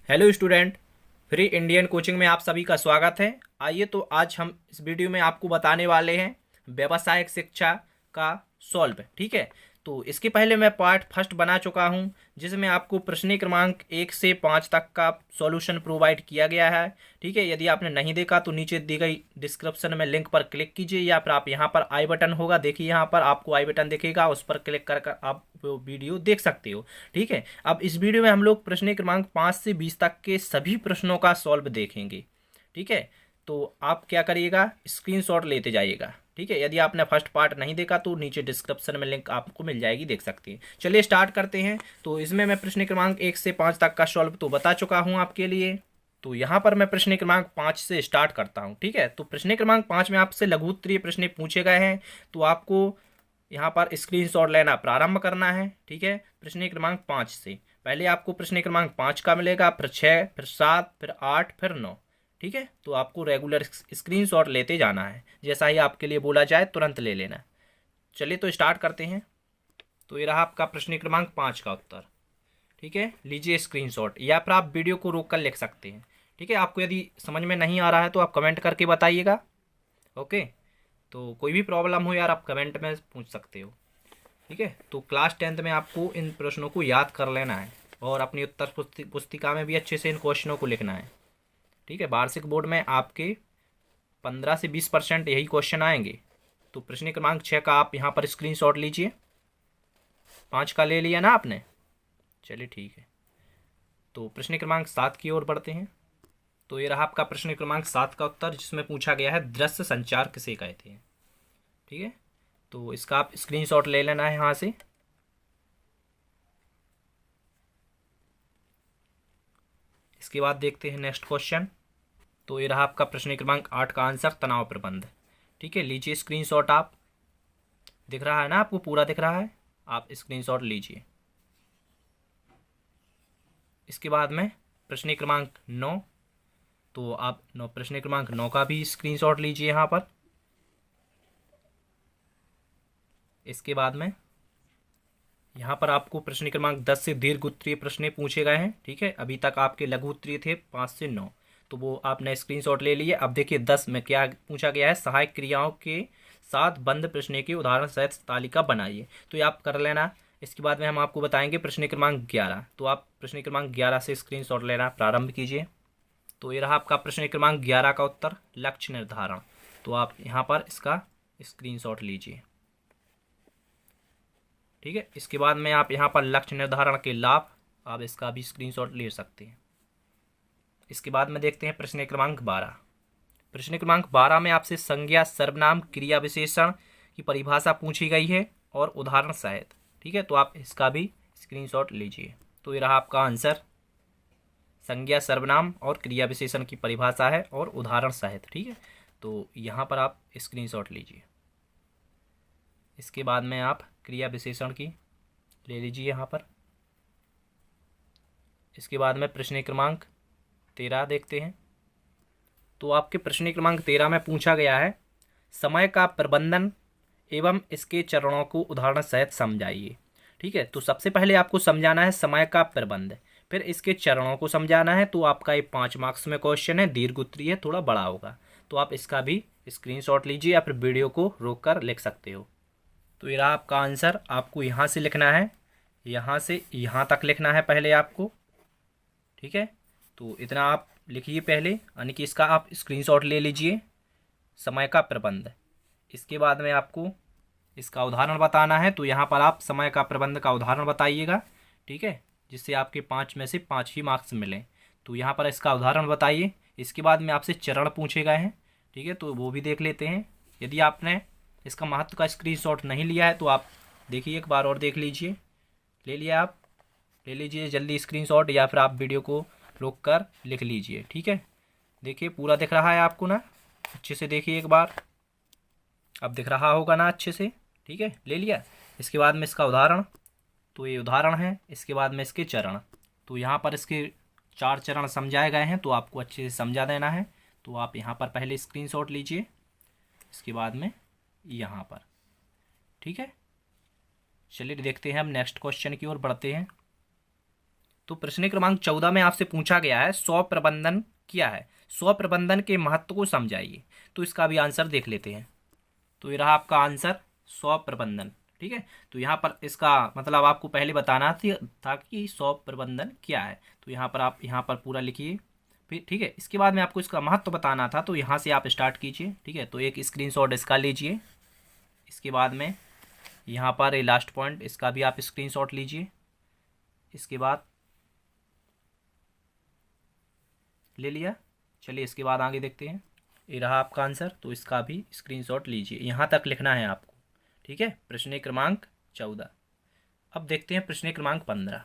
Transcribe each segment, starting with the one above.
Hello student. Free Indian coaching में आप सभी का स्वागत है। आइए तो आज हम इस वीडियो में आपको बताने वाले हैं व्यावसायिक शिक्षा का सॉल्व। ठीक है, तो इसके पहले मैं पार्ट फर्स्ट बना चुका हूं जिसमें आपको प्रश्न क्रमांक 1 से 5 तक का सॉल्यूशन प्रोवाइड किया गया है। ठीक है, यदि आपने नहीं देखा तो नीचे दी गई डिस्क्रिप्शन में लिंक पर क्लिक कीजिए या फिर आप यहाँ पर आई बटन होगा, देखिए यहाँ पर आपको आई बटन दिखेगा, उस पर क्लिक कर आप वो वीडियो देख सकते हो। ठीक है, अब इस वीडियो में हम लोग प्रश्न क्रमांक 5 से 20 तक के सभी प्रश्नों का सॉल्व देखेंगे। ठीक है, तो आप क्या करिएगा, स्क्रीनशॉट लेते जाइएगा। ठीक है, यदि आपने फर्स्ट पार्ट नहीं देखा तो नीचे डिस्क्रिप्शन में लिंक आपको मिल जाएगी, देख सकते हैं। चलिए स्टार्ट करते हैं। तो इसमें मैं प्रश्न क्रमांक 1 से 5 तक का सॉल्व तो बता चुका हूँ आपके लिए। तो यहाँ पर मैं प्रश्न क्रमांक 5 से स्टार्ट करता हूँ। ठीक है, तो प्रश्न क्रमांक 5 में आपसे लघु उत्तरीय प्रश्न पूछे गए हैं, तो आपको यहाँ पर स्क्रीनशॉट लेना प्रारंभ करना है। ठीक है, प्रश्न क्रमांक 5 से पहले आपको प्रश्न क्रमांक 5 का मिलेगा, फिर 6, फिर 7, फिर 8, फिर 9। ठीक है, तो आपको रेगुलर स्क्रीनशॉट लेते जाना है, जैसा ही आपके लिए बोला जाए तुरंत ले लेना। चलिए तो स्टार्ट करते हैं। तो ये रहा आपका प्रश्न क्रमांक 5 का उत्तर। ठीक है, लीजिए स्क्रीनशॉट या फिर आप वीडियो को रोक कर लिख सकते हैं। ठीक है, आपको यदि समझ में नहीं आ रहा है तो आप कमेंट करके बताइएगा। ओके, तो कोई भी प्रॉब्लम हो यार आप कमेंट में पूछ सकते हो। ठीक है, तो क्लास 10th में आपको इन प्रश्नों को याद कर लेना है और अपनी उत्तर पुस्तिका में भी अच्छे से इन क्वेश्चनों को लिखना है। ठीक है, वार्षिक बोर्ड में आपके 15 से 20% यही क्वेश्चन आएंगे। तो प्रश्न क्रमांक 6 का आप यहाँ पर स्क्रीनशॉट लीजिए। 5 का ले लिया ना आपने, चलिए ठीक है। तो प्रश्न क्रमांक 7 की ओर बढ़ते हैं। तो ये रहा आपका प्रश्न क्रमांक 7 का उत्तर, जिसमें पूछा गया है दृश्य संचार किसे कहते हैं। ठीक है, तो इसका आप स्क्रीनशॉट ले लेना है यहाँ से। इसके बाद देखते हैं नेक्स्ट क्वेश्चन। तो ये रहा आपका प्रश्न क्रमांक 8 का आंसर, तनाव प्रबंध। ठीक है, लीजिए स्क्रीनशॉट आप। दिख रहा है ना आपको, पूरा दिख रहा है, आप स्क्रीनशॉट लीजिए। इसके बाद में प्रश्न क्रमांक 9, तो आप प्रश्न क्रमांक 9 का भी स्क्रीनशॉट लीजिए यहाँ पर। इसके बाद में यहाँ पर आपको प्रश्न क्रमांक 10 से दीर्घ उत्तरीय प्रश्न पूछे गए हैं। ठीक है, अभी तक आपके लघु उत्तरीय थे 5 से 9, तो वो आपने स्क्रीनशॉट ले लिए। अब देखिए 10 में क्या पूछा गया है, सहायक क्रियाओं के साथ बंद प्रश्न के उदाहरण सहित तालिका बनाइए। तो ये आप कर लेना। इसके बाद में हम आपको बताएंगे प्रश्न क्रमांक 11, तो आप प्रश्न क्रमांक 11 से स्क्रीनशॉट लेना प्रारंभ कीजिए। तो ये रहा आपका प्रश्न क्रमांक 11 का उत्तर, लक्ष्य निर्धारण। तो आप यहाँ पर इसका स्क्रीनशॉट लीजिए। ठीक है, इसके बाद में आप यहाँ पर लक्ष्य निर्धारण के लाभ, आप इसका भी स्क्रीनशॉट ले सकते हैं। इसके बाद में देखते हैं प्रश्न क्रमांक 12। प्रश्न क्रमांक 12 में आपसे संज्ञा, सर्वनाम, क्रिया विशेषण की परिभाषा पूछी गई है और उदाहरण सहित। ठीक है, तो आप इसका भी स्क्रीनशॉट लीजिए। तो ये रहा आपका आंसर, संज्ञा, सर्वनाम और क्रिया विशेषण की परिभाषा है और उदाहरण सहित। ठीक है, तो यहाँ पर आप स्क्रीनशॉट लीजिए। इसके बाद में आप क्रिया विशेषण की ले लीजिए यहाँ पर। इसके बाद में प्रश्न क्रमांक 13 देखते हैं। तो आपके प्रश्न क्रमांक 13 में पूछा गया है, समय का प्रबंधन एवं इसके चरणों को उदाहरण सहित समझाइए। ठीक है, तो सबसे पहले आपको समझाना है समय का प्रबंध, फिर इसके चरणों को समझाना है। तो आपका ये 5 मार्क्स में क्वेश्चन है, दीर्घ उत्तरीय है, थोड़ा बड़ा होगा। तो आप इसका भी स्क्रीनशॉट लीजिए या फिर वीडियो को रोक कर लिख सकते हो। तो ये रहा आपका आंसर, आपको यहाँ से लिखना है, यहाँ से यहाँ तक लिखना है पहले आपको। ठीक है, तो इतना आप लिखिए पहले, यानी कि इसका आप स्क्रीनशॉट ले लीजिए, समय का प्रबंध। इसके बाद में आपको इसका उदाहरण बताना है, तो यहाँ पर आप समय का प्रबंध का उदाहरण बताइएगा। ठीक है, जिससे आपके 5 में से 5 ही मार्क्स मिलें। तो यहाँ पर इसका उदाहरण बताइए। इसके बाद में आपसे चरण पूछे गए हैं। ठीक है, तो वो भी देख लेते हैं। यदि आपने इसका महत्व का स्क्रीनशॉट नहीं लिया है तो आप देखिए, एक बार और देख लीजिए। ले लिया आप, ले लीजिए जल्दी स्क्रीनशॉट, या फिर आप वीडियो को रोक कर लिख लीजिए। ठीक है, देखिए पूरा दिख रहा है आपको ना, अच्छे से देखिए एक बार, अब दिख रहा होगा ना अच्छे से। ठीक है, ले लिया। इसके बाद में इसका उदाहरण, तो ये उदाहरण है। इसके बाद में इसके चरण, तो यहाँ पर इसके 4 चरण समझाए गए हैं, तो आपको अच्छे से समझा देना है। तो आप यहाँ पर पहले स्क्रीनशॉट लीजिए, इसके बाद में यहाँ पर। ठीक है, चलिए देखते हैं हम नेक्स्ट क्वेश्चन की ओर बढ़ते हैं। तो प्रश्न क्रमांक 14 में आपसे पूछा गया है स्व प्रबंधन क्या है, स्व प्रबंधन के महत्व को समझाइए। तो इसका भी आंसर देख लेते हैं। तो ये रहा आपका आंसर स्व प्रबंधन। ठीक है, तो यहाँ पर इसका मतलब आपको पहले बताना था कि स्व प्रबंधन क्या है। तो यहाँ पर आप यहाँ पर पूरा लिखिए फिर। ठीक है, इसके बाद में आपको इसका महत्व बताना था, तो यहाँ से आप स्टार्ट कीजिए। ठीक है, तो एक स्क्रीनशॉट इसका लीजिए। इसके बाद में यहाँ पर ये लास्ट पॉइंट, इसका भी आप स्क्रीनशॉट लीजिए। इसके बाद ले लिया। चलिए इसके बाद आगे देखते हैं। ये रहा आपका आंसर, तो इसका भी स्क्रीनशॉट लीजिए। यहाँ तक लिखना है आपको। ठीक है, प्रश्न क्रमांक 14। अब देखते हैं प्रश्न क्रमांक 15।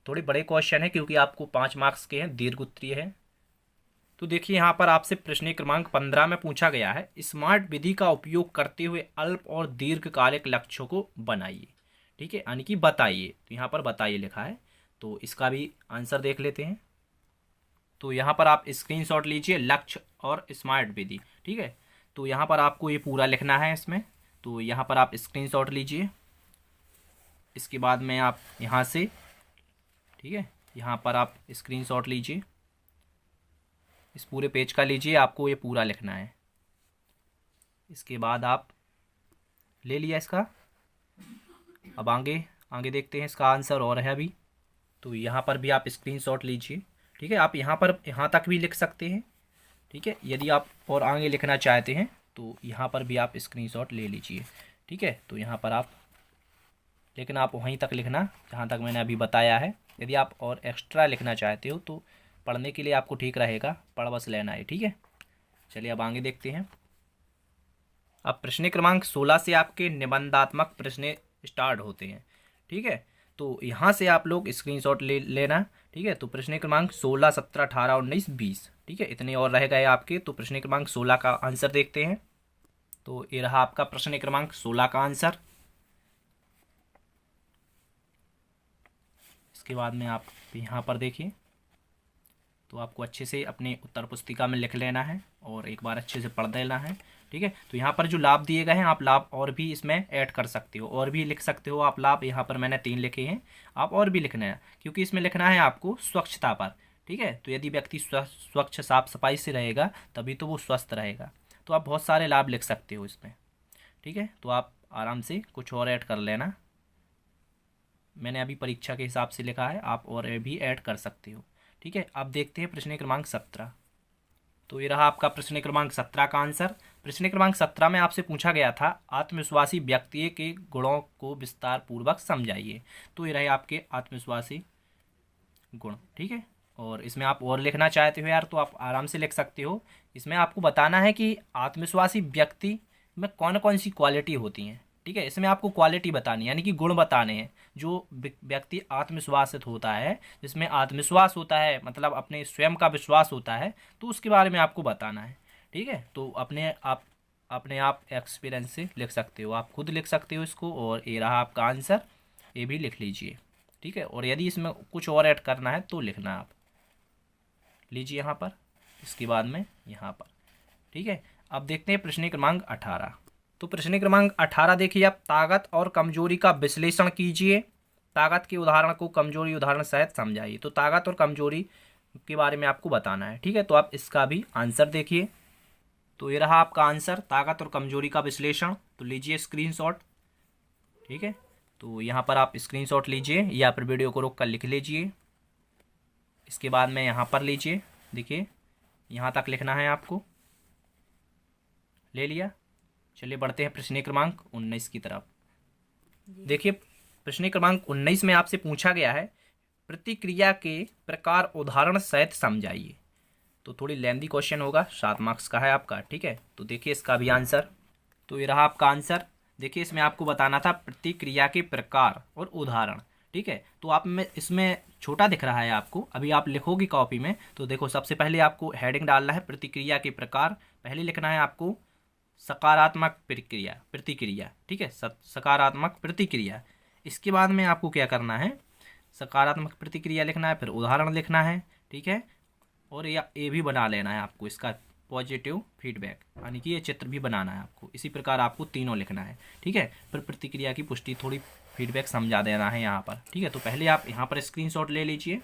थोड़े बड़े क्वेश्चन है क्योंकि आपको 5 मार्क्स के हैं, दीर्घ उत्तरीय है। तो देखिए यहाँ पर आपसे प्रश्न क्रमांक 15 में पूछा गया है स्मार्ट विधि का उपयोग करते हुए अल्प और दीर्घकालिक लक्ष्यों को बनाइए। ठीक है, यानी कि बताइए। तो यहाँ पर बताइए लिखा है, तो इसका भी आंसर देख लेते हैं। तो यहाँ पर आप स्क्रीनशॉट लीजिए, लक्ष्य और स्मार्ट विधि। ठीक है, तो यहाँ पर आपको ये पूरा लिखना है इसमें। तो यहाँ पर आप स्क्रीनशॉट लीजिए। इसके बाद में आप यहाँ से, ठीक है, यहाँ पर आप स्क्रीनशॉट लीजिए, इस पूरे पेज का लीजिए, आपको ये पूरा लिखना है। इसके बाद आप ले लिया इसका। अब आगे देखते हैं इसका आंसर और है अभी। तो यहाँ पर भी आप स्क्रीनशॉट लीजिए। ठीक है, आप यहाँ तक भी लिख सकते हैं। ठीक है, यदि आप और आगे लिखना चाहते हैं तो यहाँ पर भी आप स्क्रीनशॉट ले लीजिए। ठीक है, तो यहाँ पर आप, लेकिन आप वहीं तक लिखना जहाँ तक मैंने अभी बताया है। यदि आप और एक्स्ट्रा लिखना चाहते हो तो पढ़ने के लिए आपको ठीक रहेगा, पढ़ बस लेना है। ठीक है, चलिए अब आगे देखते हैं। अब प्रश्न क्रमांक 16 से आपके निबंधात्मक प्रश्न स्टार्ट होते हैं। ठीक है, तो यहाँ से आप लोग स्क्रीनशॉट लेना। ठीक है, तो प्रश्न क्रमांक 16, 17, 18, 19, 20। ठीक है, इतने और रह गए आपके। तो प्रश्न क्रमांक 16 का आंसर देखते हैं। तो ये रहा आपका प्रश्न क्रमांक 16 का आंसर। इसके बाद में आप यहाँ पर देखिए, तो आपको अच्छे से अपने उत्तर पुस्तिका में लिख लेना है और एक बार अच्छे से पढ़ देना है। ठीक है, तो यहाँ पर जो लाभ दिए गए हैं, आप लाभ और भी इसमें ऐड कर सकते हो, और भी लिख सकते हो आप लाभ। यहाँ पर मैंने 3 लिखे हैं, आप और भी लिखना है, क्योंकि इसमें लिखना है आपको स्वच्छता पर। ठीक है, तो यदि व्यक्ति स्वच्छ साफ सफाई से रहेगा तभी तो वो स्वस्थ रहेगा। तो आप बहुत सारे लाभ लिख सकते हो इसमें। ठीक है, तो आप आराम से कुछ और ऐड कर लेना। मैंने अभी परीक्षा के हिसाब से लिखा है, आप और भी ऐड कर सकते हो। ठीक है, अब देखते हैं प्रश्न क्रमांक 17। तो ये रहा आपका प्रश्न क्रमांक 17 का आंसर। प्रश्न क्रमांक 17 में आपसे पूछा गया था आत्मविश्वासी व्यक्ति के गुणों को विस्तार पूर्वक समझाइए। तो ये रहे आपके आत्मविश्वासी गुण। ठीक है, और इसमें आप और लिखना चाहते हो यार तो आप आराम से लिख सकते हो। इसमें आपको बताना है कि आत्मविश्वासी व्यक्ति में कौन कौन सी क्वालिटी होती हैं। ठीक है, इसमें आपको क्वालिटी बतानी है, यानी कि गुण बताने हैं। जो व्यक्ति आत्मविश्वासित होता है, जिसमें आत्मविश्वास होता है, मतलब अपने स्वयं का विश्वास होता है, तो उसके बारे में आपको बताना है। ठीक है, तो अपने आप एक्सपीरियंस से लिख सकते हो, आप खुद लिख सकते हो इसको। और ये रहा आपका आंसर, ये भी लिख लीजिए। ठीक है, और यदि इसमें कुछ और ऐड करना है तो लिखना आप लीजिए यहाँ पर, इसके बाद में यहाँ पर। ठीक है, अब देखते हैं प्रश्न क्रमांक 18। तो प्रश्न क्रमांक 18 देखिए आप, ताकत और कमजोरी का विश्लेषण कीजिए। ताकत के उदाहरण को कमजोरी उदाहरण सहित समझाइए। तो ताकत और कमजोरी के बारे में आपको बताना है। ठीक है, तो आप इसका भी आंसर देखिए। तो ये रहा आपका आंसर, ताकत और कमजोरी का विश्लेषण। तो लीजिए स्क्रीनशॉट। ठीक है, तो यहाँ पर आप स्क्रीनशॉट लीजिए या फिर वीडियो को रोक कर लिख लीजिए। इसके बाद में यहाँ पर लीजिए, देखिए यहाँ तक लिखना है आपको। ले लिया। चलिए बढ़ते हैं प्रश्न क्रमांक 19 की तरफ। देखिए प्रश्न क्रमांक 19 में आपसे पूछा गया है प्रतिक्रिया के प्रकार उदाहरण सहित समझाइए। तो थोड़ी लेंदी क्वेश्चन होगा, 7 मार्क्स का है आपका। ठीक है, तो देखिए इसका भी आंसर। तो ये रहा आपका आंसर। देखिए इसमें आपको बताना था प्रतिक्रिया के प्रकार और उदाहरण। ठीक है, तो आप में इसमें छोटा दिख रहा है आपको, अभी आप लिखोगे कॉपी में तो देखो सबसे पहले आपको हेडिंग डालना है प्रतिक्रिया के प्रकार। पहले लिखना है आपको सकारात्मक प्रतिक्रिया। ठीक है, सकारात्मक प्रतिक्रिया। इसके बाद में आपको क्या करना है, सकारात्मक प्रतिक्रिया लिखना है, फिर उदाहरण लिखना है। ठीक है, और ये भी बना लेना है आपको, इसका पॉजिटिव फीडबैक, यानी कि ये चित्र भी बनाना है आपको। इसी प्रकार आपको तीनों लिखना है। ठीक है, फिर प्रतिक्रिया की पुष्टि थोड़ी फीडबैक समझा देना है यहाँ पर, ठीक है। तो पहले आप यहाँ पर स्क्रीनशॉट ले लीजिए,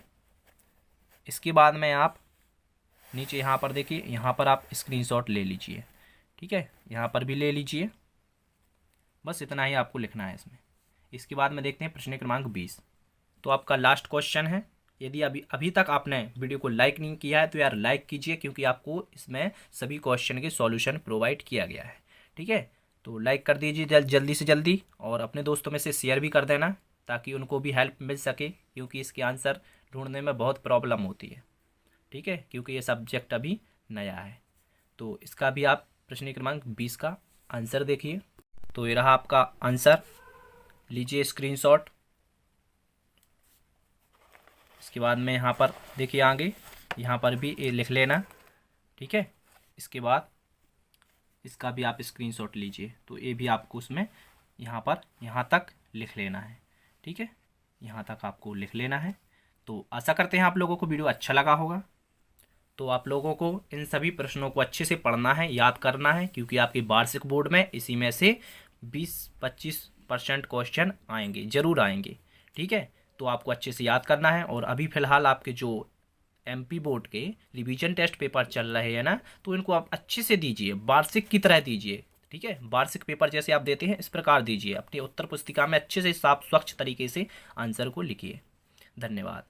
इसके बाद में आप नीचे यहाँ पर देखिए, यहाँ पर आप स्क्रीनशॉट ले लीजिए, ठीक है, यहाँ पर भी ले लीजिए। बस इतना ही आपको लिखना है इसमें। इसके बाद में देखते हैं प्रश्न क्रमांक 20। तो आपका लास्ट क्वेश्चन है। यदि अभी तक आपने वीडियो को लाइक नहीं किया है तो यार लाइक कीजिए, क्योंकि आपको इसमें सभी क्वेश्चन के सॉल्यूशन प्रोवाइड किया गया है, ठीक है। तो लाइक कर दीजिए जल्दी से जल्दी, और अपने दोस्तों में से शेयर भी कर देना ताकि उनको भी हेल्प मिल सके, क्योंकि इसके आंसर ढूंढने में बहुत प्रॉब्लम होती है, ठीक है, क्योंकि ये सब्जेक्ट अभी नया है। तो इसका भी आप प्रश्न क्रमांक 20 का आंसर देखिए। तो ये रहा आपका आंसर, लीजिए स्क्रीनशॉट। इसके बाद में यहाँ पर देखिए आगे, यहाँ पर भी ये लिख लेना, ठीक है। इसके बाद इसका भी आप स्क्रीनशॉट लीजिए, तो ये भी आपको उसमें यहाँ पर यहाँ तक लिख लेना है, ठीक है, यहाँ तक आपको लिख लेना है। तो आशा करते हैं आप लोगों को वीडियो अच्छा लगा होगा। तो आप लोगों को इन सभी प्रश्नों को अच्छे से पढ़ना है, याद करना है, क्योंकि आपके वार्षिक बोर्ड में इसी में से 20-25% क्वेश्चन आएंगे, ज़रूर आएंगे, ठीक है। तो आपको अच्छे से याद करना है। और अभी फ़िलहाल आपके जो एमपी बोर्ड के रिवीजन टेस्ट पेपर चल रहे हैं ना, तो इनको आप अच्छे से दीजिए, वार्षिक की तरह दीजिए, ठीक है। वार्षिक पेपर जैसे आप देते हैं इस प्रकार दीजिए, अपनी उत्तर पुस्तिका में अच्छे से साफ स्वच्छ तरीके से आंसर को लिखिए। धन्यवाद।